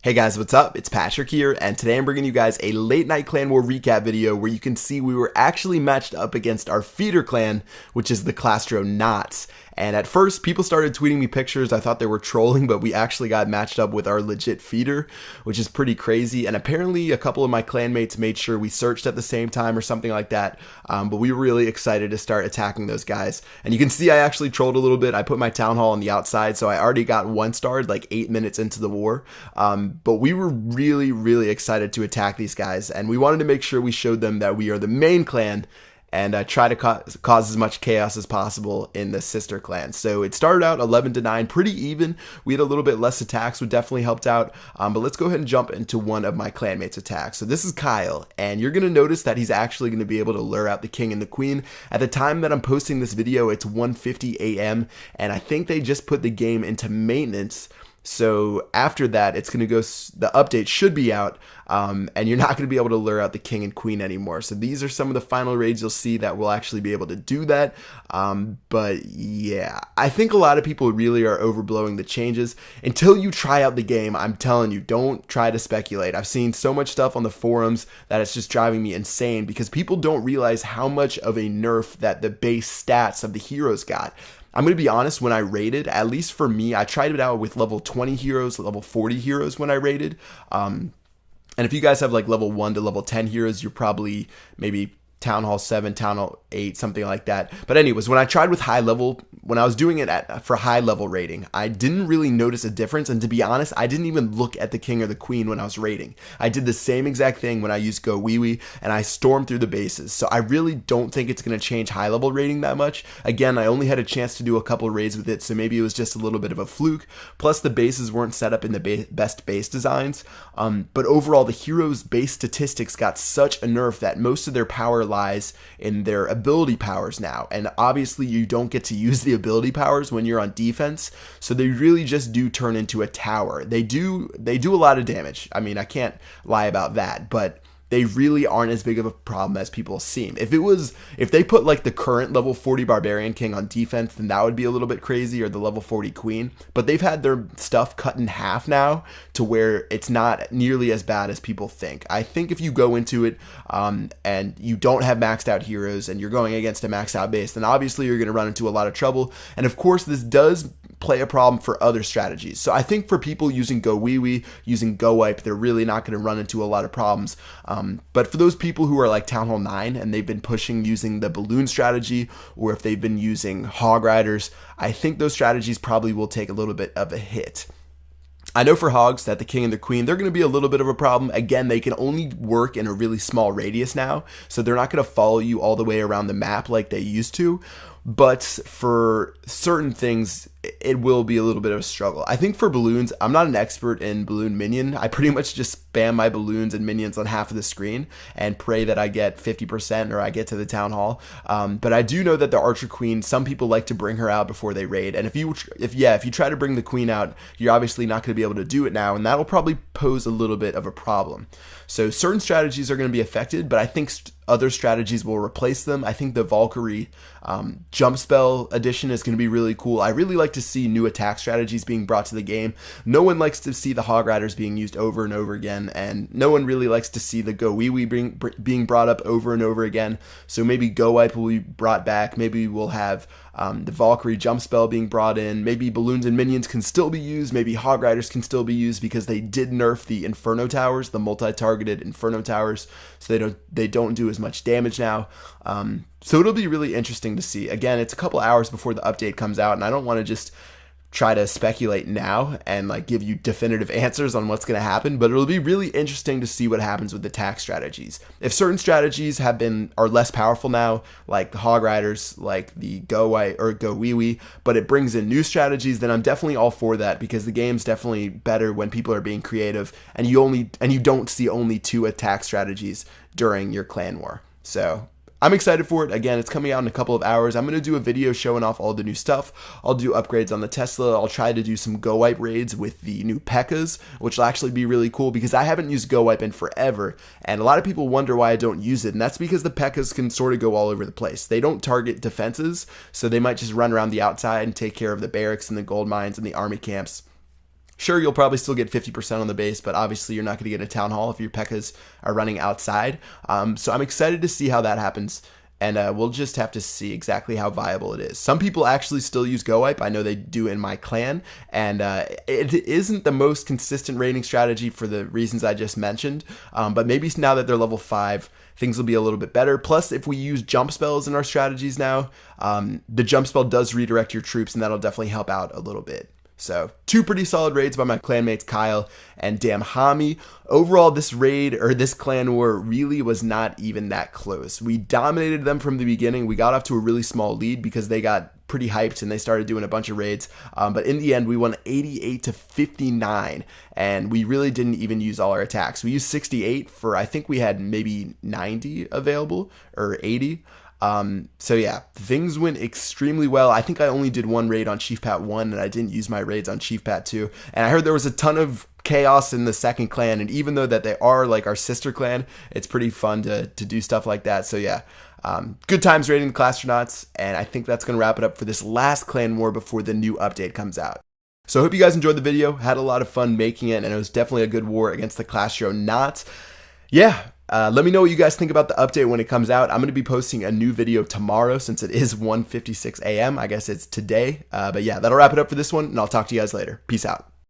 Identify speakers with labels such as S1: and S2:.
S1: Hey guys, what's up? It's Patrick here, and today I'm bringing you guys a late night clan war recap video where you can see we were actually matched up against our feeder clan, which is the Clashtronauts. And at first, people started tweeting me pictures. I thought they were trolling, but we actually got matched up with our legit feeder, which is pretty crazy. And apparently, a couple of my clanmates made sure we searched at the same time or something like that. But we were really excited to start attacking those guys. And you can see I actually trolled a little bit. I put my town hall on the outside, so I already got 1-starred like 8 minutes into the war. But we were really excited to attack these guys, and we wanted to make sure we showed them that we are the main clan and try to cause as much chaos as possible in the sister clan. So it started out 11-9, pretty even. We had a little bit less attacks, which definitely helped out. But let's go ahead and jump into one of my clanmates' attacks. So this is Kyle, and you're going to notice that he's actually going to be able to lure out the king and the queen. At the time that I'm posting this video, it's 1:50 a.m., and I think they just put the game into maintenance. So after that, it's going to go, the update should be out, and you're not going to be able to lure out the king and queen anymore. So these are some of the final raids you'll see that will actually be able to do that. But yeah, I think a lot of people really are overblowing the changes. Until you try out the game, I'm telling you, don't try to speculate. I've seen so much stuff on the forums that it's just driving me insane because people don't realize how much of a nerf that the base stats of the heroes got. I'm going to be honest, when I raided, at least for me, I tried it out with level 20 heroes, level 40 heroes when I raided. And if you guys have like level 1 to level 10 heroes, you're probably maybe Town Hall 7, Town Hall 8, something like that. But anyways, when I tried with high level, when I was doing it for high level rating, I didn't really notice a difference. And to be honest, I didn't even look at the king or the queen when I was raiding. I did the same exact thing when I used Go Wee Wee, and I stormed through the bases. So I really don't think it's going to change high level rating that much. Again, I only had a chance to do a couple raids with it, so maybe it was just a little bit of a fluke. Plus, the bases weren't set up in the best base designs. But overall, the heroes' base statistics got such a nerf that most of their power lies in their ability powers now, and obviously you don't get to use the ability powers when you're on defense, so they really just do turn into a tower. They do a lot of damage. I mean, I can't lie about that, but they really aren't as big of a problem as people seem. If they put like the current level 40 Barbarian King on defense, then that would be a little bit crazy, or the level 40 Queen. But they've had their stuff cut in half now to where it's not nearly as bad as people think. I think if you go into it and you don't have maxed out heroes and you're going against a maxed out base, then obviously you're going to run into a lot of trouble. And of course, this does play a problem for other strategies. So I think for people using Go Wee Wee, using Go Wipe, they're really not going to run into a lot of problems. But for those people who are like Town Hall 9 and they've been pushing using the balloon strategy, or if they've been using Hog Riders, I think those strategies probably will take a little bit of a hit. I know for hogs that the king and the queen, they're going to be a little bit of a problem. Again, they can only work in a really small radius now, so they're not going to follow you all the way around the map like they used to. But for certain things, it will be a little bit of a struggle. I think for balloons, I'm not an expert in balloon minion. I pretty much just spam my balloons and minions on half of the screen and pray that I get 50% or I get to the town hall. But I do know that the archer queen, some people like to bring her out before they raid. And if you try to bring the queen out, you're obviously not going to be able to do it now, and that'll probably pose a little bit of a problem. So certain strategies are going to be affected, but I think other strategies will replace them. I think the Valkyrie jump spell addition is going to be really cool. I really like to see new attack strategies being brought to the game. No one likes to see the Hog Riders being used over and over again, and no one really likes to see the Go Wee Wee being brought up over and over again. So maybe Go Wipe will be brought back. Maybe we'll have the Valkyrie jump spell being brought in. Maybe balloons and minions can still be used. Maybe Hog Riders can still be used because they did nerf the Inferno Towers, the multi-targeted Inferno Towers, so they don't do as much damage now. So it'll be really interesting to see. Again, it's a couple hours before the update comes out, and I don't want to just try to speculate now and like give you definitive answers on what's going to happen, but it'll be really interesting to see what happens with attack strategies. If certain strategies are less powerful now, like the Hog Riders, like the Go Wipe or Go Wee Wee, but it brings in new strategies, then I'm definitely all for that, because the game's definitely better when people are being creative and you don't see only 2 attack strategies during your clan war. So I'm excited for it. Again, it's coming out in a couple of hours. I'm going to do a video showing off all the new stuff. I'll do upgrades on the Tesla. I'll try to do some Go Wipe raids with the new P.E.K.K.A.s, which will actually be really cool because I haven't used Go Wipe in forever, and a lot of people wonder why I don't use it, and that's because the P.E.K.K.A.s can sort of go all over the place. They don't target defenses, so they might just run around the outside and take care of the barracks and the gold mines and the army camps. Sure, you'll probably still get 50% on the base, but obviously you're not going to get a town hall if your P.E.K.K.A.s are running outside. So I'm excited to see how that happens. And we'll just have to see exactly how viable it is. Some people actually still use Go Wipe. I know they do in my clan. And it isn't the most consistent raiding strategy for the reasons I just mentioned. But maybe now that they're level 5, things will be a little bit better. Plus, if we use jump spells in our strategies now, the jump spell does redirect your troops, and that'll definitely help out a little bit. So 2 pretty solid raids by my clanmates Kyle and Damhami. Overall, this raid, or this clan war, really was not even that close. We dominated them from the beginning. We got off to a really small lead because they got pretty hyped and they started doing a bunch of raids. But in the end, we won 88-59, and we really didn't even use all our attacks. We used 68 for, I think we had maybe 90 available, or 80. So yeah, things went extremely well. I think I only did 1 raid on Chief Pat 1, and I didn't use my raids on Chief Pat 2. And I heard there was a ton of chaos in the second clan, and even though that they are like our sister clan, it's pretty fun to do stuff like that. So yeah, good times raiding the Clashtronauts, and I think that's going to wrap it up for this last clan war before the new update comes out. So I hope you guys enjoyed the video, had a lot of fun making it, and it was definitely a good war against the Clashtronauts. Yeah. Let me know what you guys think about the update when it comes out. I'm going to be posting a new video tomorrow since it is 1:56 a.m. I guess it's today. But yeah, that'll wrap it up for this one, and I'll talk to you guys later. Peace out.